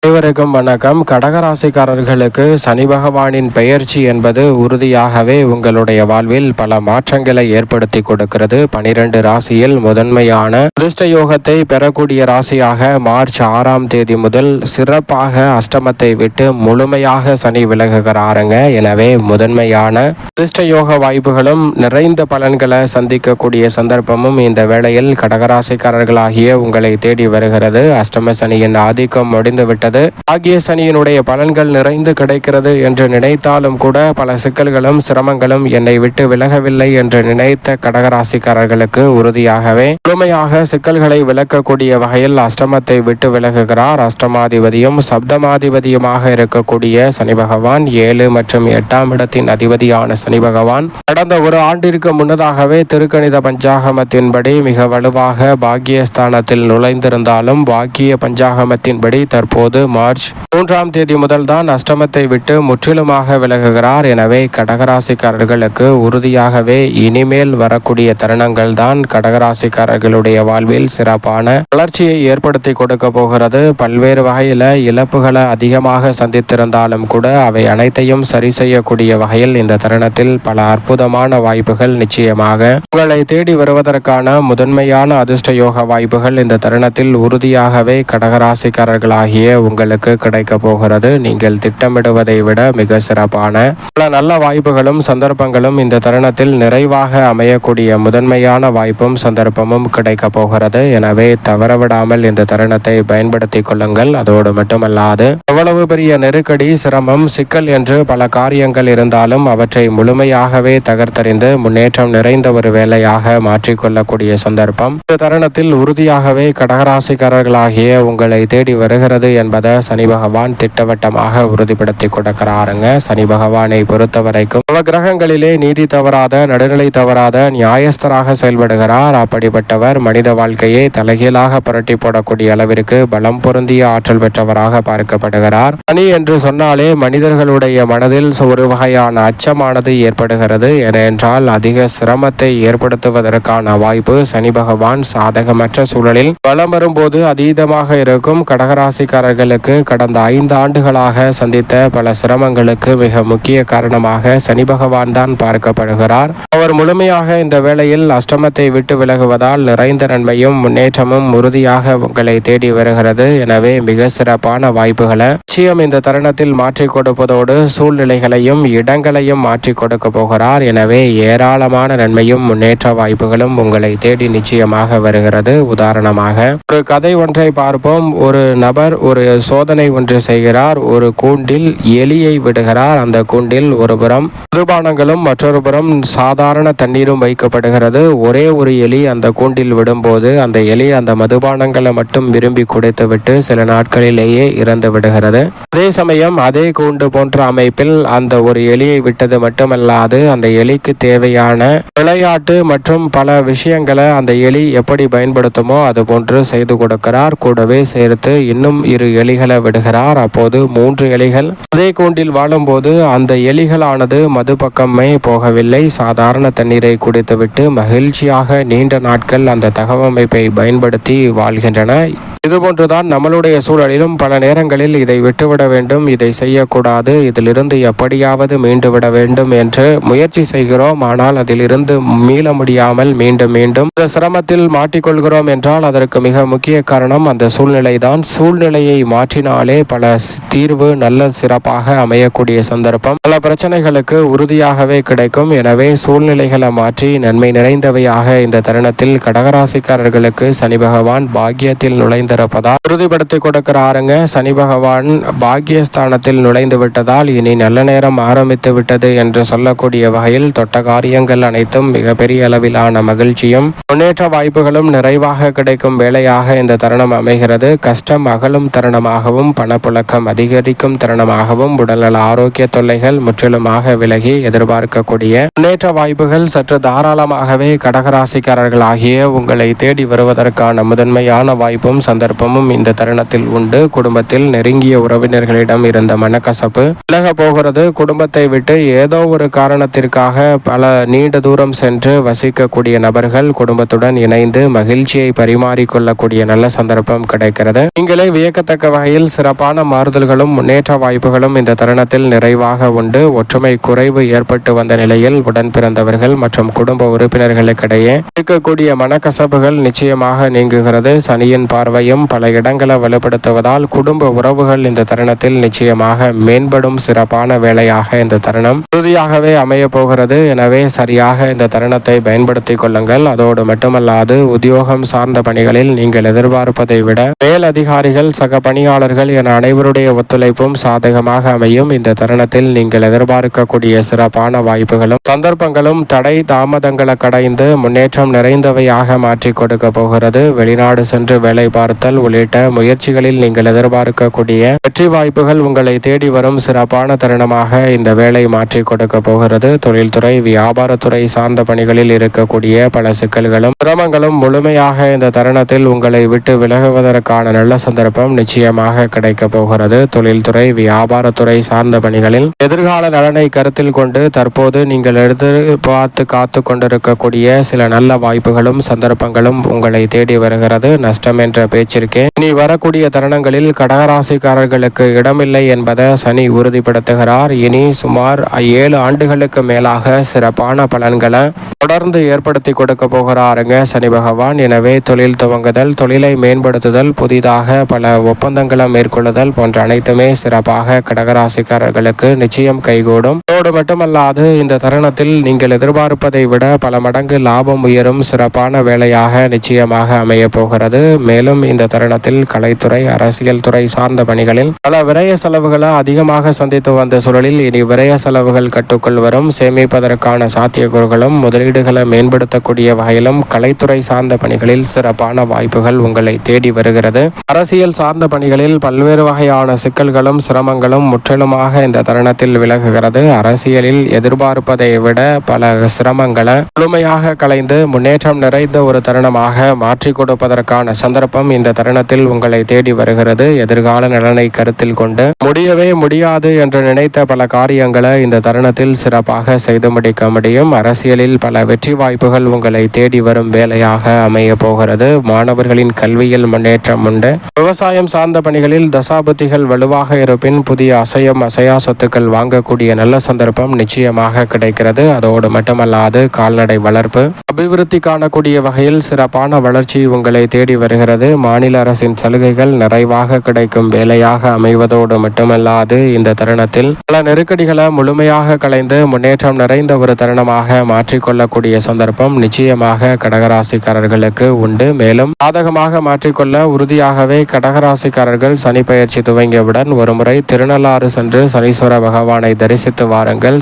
அனைவருக்கும் வணக்கம். கடகராசிக்காரர்களுக்கு சனி பகவானின் பெயர்ச்சி என்பது உறுதியாகவே உங்களுடைய வாழ்வில் பல மாற்றங்களை ஏற்படுத்தி கொடுக்கிறது. 12 ராசியில் முதன்மையான அதிர்ஷ்ட யோகத்தை பெறக்கூடிய ராசியாக மார்ச் 6ஆம் தேதி முதல் சிறப்பாக அஷ்டமத்தை விட்டு முழுமையாக சனி விலகுகிறாருங்க. எனவே முதன்மையான அதிர்ஷ்ட யோக வாய்ப்புகளும் நிறைந்த பலன்களை சந்திக்கக்கூடிய சந்தர்ப்பமும் இந்த வேளையில் கடகராசிக்காரர்களாகிய உங்களை தேடி வருகிறது. அஷ்டம சனியின் ஆதிக்கம் முடிந்துவிட்டது. ஆகிய சனியினுடைய பலன்கள் நிறைந்து கிடைக்கிறது என்று நினைத்தாலும் கூட பல சிக்கல்களும் சிரமங்களும் என்னை விட்டு விலகவில்லை என்று நினைத்த கடகராசிக்காரர்களுக்கு உறுதியாகவே முழுமையாக சிக்கல்களை விளக்கக்கூடிய வகையில் அஷ்டமத்தை விட்டு விலகுகிறார். அஷ்டமாதிபதியும் சப்தமாதிபதியுமாக இருக்கக்கூடிய சனி பகவான் 7 மற்றும் 8ஆம் இடத்தின் அதிபதியான சனி பகவான் கடந்த ஒரு ஆண்டிற்கு முன்னதாகவே திருக்கணித பஞ்சாகமத்தின்படி மிக வலுவாக பாக்கியஸ்தானத்தில் நுழைந்திருந்தாலும் பாக்கிய பஞ்சாகமத்தின்படி தற்போது மார்ச் 3ஆம் தேதி முதல் தான் அஷ்டமத்தை விட்டு முற்றிலுமாக விலகுகிறார். எனவே கடகராசிக்காரர்களுக்கு உறுதியாகவே இனிமேல் வரக்கூடிய தருணங்கள் தான் கடகராசிக்காரர்களுடைய வாழ்வில் சிறப்பான வளர்ச்சியை ஏற்படுத்தி கொடுக்க போகிறது. பல்வேறு வகையில இழப்புகளை அதிகமாக சந்தித்திருந்தாலும் கூட அவை அனைத்தையும் சரி செய்யக்கூடிய வகையில் இந்த தருணத்தில் பல அற்புதமான வாய்ப்புகள் நிச்சயமாக உங்களை தேடி வருவதற்கான முதன்மையான அதிர்ஷ்ட யோக வாய்ப்புகள் இந்த தருணத்தில் உறுதியாகவே கடகராசிக்காரர்களாகிய உங்களுக்கு கிடைக்க போகிறது. நீங்கள் திட்டமிடுவதை விட மிக சிறப்பான பல நல்ல வாய்ப்புகளும் சந்தர்ப்பங்களும் இந்த தருணத்தில் நிறைவாக அமையக்கூடிய முதன்மையான வாய்ப்பும் சந்தர்ப்பமும் கிடைக்க போகிறது. எனவே தவறவிடாமல் இந்த தருணத்தை பயன்படுத்தி கொள்ளுங்கள். அதோடு மட்டுமல்லாது எவ்வளவு பெரிய நெருக்கடி, சிரமம், சிக்கல் என்று பல காரியங்கள் இருந்தாலும் அவற்றை முழுமையாகவே தகர்த்தறிந்து முன்னேற்றம் நிறைந்த ஒரு வேலையாக மாற்றிக்கொள்ளக்கூடிய சந்தர்ப்பம் இந்த தருணத்தில் உறுதியாகவே கடகராசிக்காரர்களாகிய உங்களை தேடி வருகிறது என்பதை சனி பகவான் திட்டவட்டமாக உறுதிப்படுத்தி கொடுக்கிறாருங்க. சனி பகவானை பொறுத்த வரைக்கும் கிரகங்களிலே நீதி தவறாத, நடுநிலை தவறாத நியாயஸ்தராக செயல்படுகிறார். அப்படிப்பட்டவர் மனித வாழ்க்கையை தலைகீழாக புரட்டி போடக்கூடிய அளவிற்கு பலம் பொருந்திய ஆற்றல் பெற்றவராக பார்க்கப்படுகிறார். சனி என்று சொன்னாலே மனிதர்களுடைய மனதில் ஒரு வகையான அச்சமானது ஏற்படுகிறது. ஏனென்றால் அதிக சிரமத்தை ஏற்படுத்துவதற்கான வாய்ப்பு சனி பகவான் சாதகமற்ற சூழலில் பலம் வரும்போது அதீதமாக இருக்கும். கடகராசிக்காரர்களுக்கு கடந்த 5 ஆண்டுகளாக சந்தித்த பல சிரமங்களுக்கு மிக முக்கிய காரணமாக சனி பகவான் தான் பார்க்கப்படுகிறார். அவர் முழுமையாக இந்த வேளையில் அஷ்டமத்தை விட்டு விலகுவதால் நிறைந்த நன்மையும் முன்னேற்றமும் உறுதியாக உங்களை தேடி வருகிறது. எனவே மிக சிறப்பான வாய்ப்புகளை நிச்சயம் இந்த தருணத்தில் மாற்றிக் கொடுப்பதோடு சூழ்நிலைகளையும் இடங்களையும் மாற்றிக் கொடுக்க போகிறார். எனவே ஏராளமான நன்மையும் முன்னேற்ற வாய்ப்புகளும் உங்களை தேடி நிச்சயமாக வருகிறது. உதாரணமாக ஒரு கதை ஒன்றை பார்ப்போம். ஒரு நபர் ஒரு சோதனை ஒன்று செய்கிறார். ஒரு கூண்டில் எலியை விடுகிறார். அந்த கூண்டில் ஒரு புறம் மதுபானங்களும் மற்றொரு புறம் சாதாரண தண்ணீரும் வைக்கப்படுகிறது. ஒரே ஒரு எலி அந்த கூண்டில் விடும்போது அந்த எலி அந்த மதுபானங்களை மட்டும் விரும்பி குடித்துவிட்டு சில நாட்களிலேயே இறந்து விடுகிறது. அதே சமயம் அதே கூண்டு போன்ற அமைப்பில் அந்த ஒரு எலியை விட்டது மட்டுமல்லாது அந்த எலிக்கு தேவையான விளையாட்டு மற்றும் பல விஷயங்களை அந்த எலி எப்படி பயன்படுத்துமோ அது போன்று செய்து கொடுக்கிறார். கூடவே சேர்த்து இன்னும் 2 எலிகளை விடுகிறார். அப்போது 3 எலிகள் அதே கூண்டில் வாழும்போது அந்த எலிகளானது மது பக்கமே போகவில்லை. சாதாரண தண்ணீரை குடித்துவிட்டு மகிழ்ச்சியாக நீண்ட நாட்கள் அந்த தகவமைப்பை பயன்படுத்தி வாழ்கின்றன. இதுபோன்றுதான் நம்மளுடைய சூழலிலும் பல நேரங்களில் இதை விட்டுவிட வேண்டும், இதை செய்யக்கூடாது, இதிலிருந்து எப்படியாவது மீண்டு விட வேண்டும் என்று முயற்சி செய்கிறோம். ஆனால் அதிலிருந்து மீள முடியாமல் மீண்டும் மீண்டும் இந்த சிரமத்தில் மாட்டிக்கொள்கிறோம் என்றால் அதற்கு மிக முக்கிய காரணம் அந்த சூழ்நிலை தான். சூழ்நிலையை மாற்றினாலே பல தீர்வு நல்ல சிறப்பாக அமையக்கூடிய சந்தர்ப்பம் பல பிரச்சனைகளுக்கு உறுதியாகவே கிடைக்கும். எனவே சூழ்நிலைகளை மாற்றி நன்மை நிறைந்தவையாக இந்த தருணத்தில் கடகராசிக்காரர்களுக்கு சனி பகவான் பாக்கியத்தில் நுழைந்திருப்பதால் உறுதிப்படுத்தி கொடுக்கிறாருங்க. சனி பகவான் பாக்கியஸ்தானத்தில் நுழைந்து விட்டதால் இனி நல்ல நேரம் ஆரம்பித்து விட்டது என்று சொல்லக்கூடிய வகையில் தொட்ட காரியங்கள் அனைத்தும் மிகப்பெரிய அளவிலான மகிழ்ச்சியும் முன்னேற்ற வாய்ப்புகளும் நிறைவாக கிடைக்கும் வேளையாக இந்த தருணம் அமைகிறது. கஷ்டம் அகலும் தருணமாகவும் பணப்புழக்கம் அதிகரிக்கும் தருணமாகவும் உடல்நல ஆரோக்கிய தொல்லைகள் முற்றிலுமாக விலகி எதிர்பார்க்கக்கூடிய முன்னேற்ற வாய்ப்புகள் சற்று தாராளமாகவே கடகராசிக்காரர்களாகிய உங்களை தேடி வருவதற்கான முதன்மையான வாய்ப்பும் சந்தர்ப்பம் சந்தர்ப்பமும் இந்த தருணத்தில் உண்டு. குடும்பத்தில் நெருங்கிய உறவினர்களிடம் இருந்த மனக்கசப்பு விலக போகிறது. குடும்பத்தை விட்டு ஏதோ ஒரு காரணத்திற்காக பல நீண்ட தூரம் சென்று வசிக்கக்கூடிய நபர்கள் குடும்பத்துடன் இணைந்து மகிழ்ச்சியை பரிமாறிக்கொள்ளக்கூடிய நல்ல சந்தர்ப்பம் கிடைக்கிறது. நீங்களே வியக்கத்தக்க வகையில் சிறப்பான மாறுதல்களும் முன்னேற்ற வாய்ப்புகளும் இந்த தருணத்தில் நிறைவாக உண்டு. ஒற்றுமை குறைவு ஏற்பட்டு வந்த நிலையில் உடன் பிறந்தவர்கள் மற்றும் குடும்ப உறுப்பினர்களுக்கிடையே இருக்கக்கூடிய மனக்கசப்புகள் நிச்சயமாக நீங்குகிறது. சனியின் பார்வையும் பல இடங்களை வலுப்படுத்துவதால் குடும்ப உறவுகள் இந்த தருணத்தில் நிச்சயமாக மேம்படும் சிறப்பான வேலையாக இந்த தருணம் உறுதியாகவே அமைய போகிறது. எனவே சரியாக இந்த தருணத்தை பயன்படுத்திக் கொள்ளுங்கள். அதோடு மட்டுமல்லாது உத்தியோகம் சார்ந்த பணிகளில் நீங்கள் எதிர்பார்ப்பதை விட மேல் அதிகாரிகள், சக பணியாளர்கள் என அனைவருடைய ஒத்துழைப்பும் சாதகமாக அமையும். இந்த தருணத்தில் நீங்கள் எதிர்பார்க்கக்கூடிய சிறப்பான வாய்ப்புகளும் சந்தர்ப்பங்களும் தடை தாமதங்களை கடைந்து முன்னேற்றம் நிறைந்தவையாக மாற்றி கொடுக்க போகிறது. வெளிநாடு சென்று வேலை பார்த்தல் உள்ளிட்ட முயற்சிகளில் நீங்கள் எதிர்பார்க்கக்கூடிய வெற்றி வாய்ப்புகள் உங்களை தேடி வரும் சிறப்பான தருணமாக இந்த வேலை மாற்றி கொடுக்க போகிறது. தொழில்துறை, வியாபாரத்துறை சார்ந்த பணிகளில் இருக்கக்கூடிய பல சிக்கல்களும் சிரமங்களும் முழுமையாக இந்த தருணத்தில் உங்களை விட்டு விலகுவதற்கான நல்ல சந்தர்ப்பம் நிச்சயமாக கிடைக்க போகிறது. தொழில்துறை, வியாபாரத்துறை சார்ந்த பணிகளில் எதிர்கால நலனை கருத்தில் கொண்டு தற்போது நீங்கள் எதிர்பார்த்து காத்து கொண்டிருக்கக்கூடிய சில நல்ல வாய்ப்புகளும் சந்தர்ப்பங்களும் உங்களை தேடி வருகிறது. நஷ்டம் என்ற பேச்சிற்கே இனி வரக்கூடிய தருணங்களில் கடகராசிக்காரர்களுக்கு இடமில்லை என்பதை சனி உறுதிப்படுத்துகிறார். இனி சுமார் 7 ஆண்டுகளுக்கு மேலாக சிறப்பான பலன்களை தொடர்ந்து ஏற்படுத்தி கொடுக்க போகிறாருங்க சனி பகவான். எனவே தொழில் துவங்குதல், தொழிலை மேம்படுத்துதல், புதிதாக பல ஒப்பந்தங்களை மேற்கொள்ளுதல் போன்ற அனைத்துமே சிறப்பாக கடகராசிக்காரர்களுக்கு நிச்சயம் கைகூடும். அதோடு மட்டுமல்லாது இந்த தருணத்தில் நீங்கள் எதிர்பார்ப்பதை விட பல மடங்கு லாபம் உயரும் சிறப்பான வேலையாக நிச்சயமாக அமைய போகிறது. மேலும் இந்த தருணத்தில் கலைத்துறை, அரசியல் துறை சார்ந்த பணிகளில் பல விரய செலவுகளை அதிகமாக சந்தித்து வந்த சூழலில் இனி விரய செலவுகள் கட்டுக்குள் வரும். சேமிப்பதற்கான சாத்தியக்கூறுகளும் முதலீடுகளை மேம்படுத்தக்கூடிய வகையிலும் கலைத்துறை சார்ந்த பணிகளில் சிறப்பான வாய்ப்புகள் உங்களை தேடி வருகிறது. அரசியல் சார்ந்த பணிகளில் பல்வேறு வகையான சிக்கல்களும் சிரமங்களும் முற்றிலுமாக இந்த தருணத்தில் விலகுகிறது. அரசியலில் எதிர்பார்ப்பதை விட பல சிரமங்களை முழுமையாக கலைந்து முன்னேற்றம் நிறைந்த ஒரு தருணமாக மாற்றி கொடுப்பதற்கான சந்தர்ப்பம் இந்த தருணத்தில் உங்களை தேடி வருகிறது. எதிர்கால நலனை கருத்தில் கொண்டு முடியவே முடியாது என்று நினைத்த பல காரியங்களை இந்த தருணத்தில் சிறப்பாக செய்து முடிக்க முடியும். அரசியலில் பல வெற்றி வாய்ப்புகள் உங்களை தேடி வரும் வேலையாக அமைய போகிறது. மாணவர்களின் கல்வியில் முன்னேற்றம் உண்டு. விவசாயம் சார்ந்த பணிகளில் தசாபுத்திகள் வலுவாக இருப்பின் புதிய அசையா சொத்துக்கள் வாங்கக்கூடிய நல்ல சந்தர்ப்பம் நிச்சயமாக கிடைக்கிறது. அதோடு மட்டுமல்லாது கால்நடை வளர்ப்பு அபிவிருத்தி காணக்கூடிய வகையில் சிறப்பான வளர்ச்சி உங்களை தேடி வருகிறது. மாநில அரசின் சலுகைகள் நிறைவாக கிடைக்கும் வேலையாக அமைவதோடு மட்டுமல்லாது இந்த தருணத்தில் பல நெருக்கடிகளை முழுமையாக கலைந்து முன்னேற்றம் நிறைந்த ஒரு தருணமாக மாற்றிக்கொள்ளக்கூடிய சந்தர்ப்பம் நிச்சயமாக கடகராசிக்காரர்களுக்கு உண்டு. மேலும் சாதகமாக மாற்றிக்கொள்ள உறுதியாகவே கடகராசிக்காரர்கள் சனி பயிற்சி துவங்கியவுடன் ஒருமுறை திருநள்ளாறு சென்று சனீஸ்வர பகவானை தரிசித்து வாருங்கள்.